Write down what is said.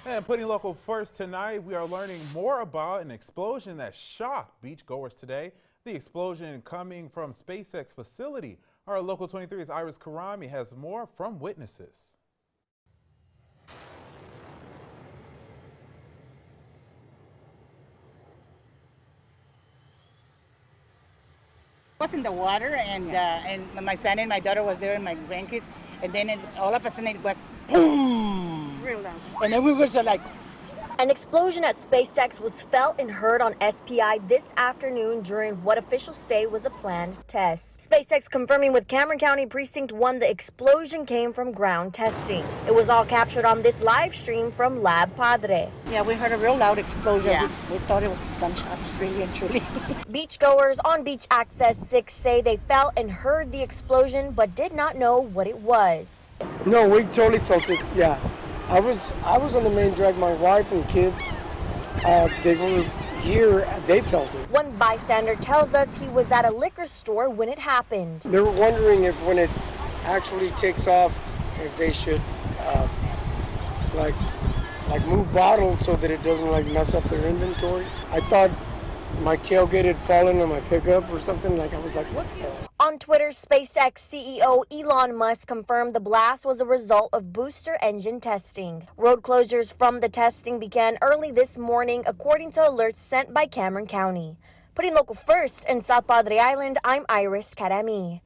And putting local first tonight, we are learning more about an explosion that shocked beachgoers today. The explosion coming from SpaceX facility. Our local 23's Iris Karami has more from witnesses. I was in the water, and my son and my daughter was there, and my grandkids, and then all of a sudden it was boom, Real loud. and then we were just like. An explosion at SpaceX was felt and heard on SPI this afternoon during what officials say was a planned test. SpaceX confirming with Cameron County Precinct 1 the explosion came from ground testing. It was all captured on this live stream from Lab Padre. Yeah, we heard a real loud explosion. Yeah. We thought it was gunshots, really and truly. Beachgoers on Beach Access 6 say they felt and heard the explosion but did not know what it was. No, we totally felt it. Yeah, I was on the main drag. My wife and kids, they were here. They felt it. One bystander tells us he was at a liquor store when it happened. They were wondering if when it actually takes off, if they should like move bottles so that it doesn't like mess up their inventory. I thought my tailgate had fallen on my pickup or something. Like I was like, what the? On Twitter, SpaceX CEO Elon Musk confirmed the blast was a result of booster engine testing. Road closures from the testing began early this morning, according to alerts sent by Cameron County. Putting local first in South Padre Island, I'm Iris Karami.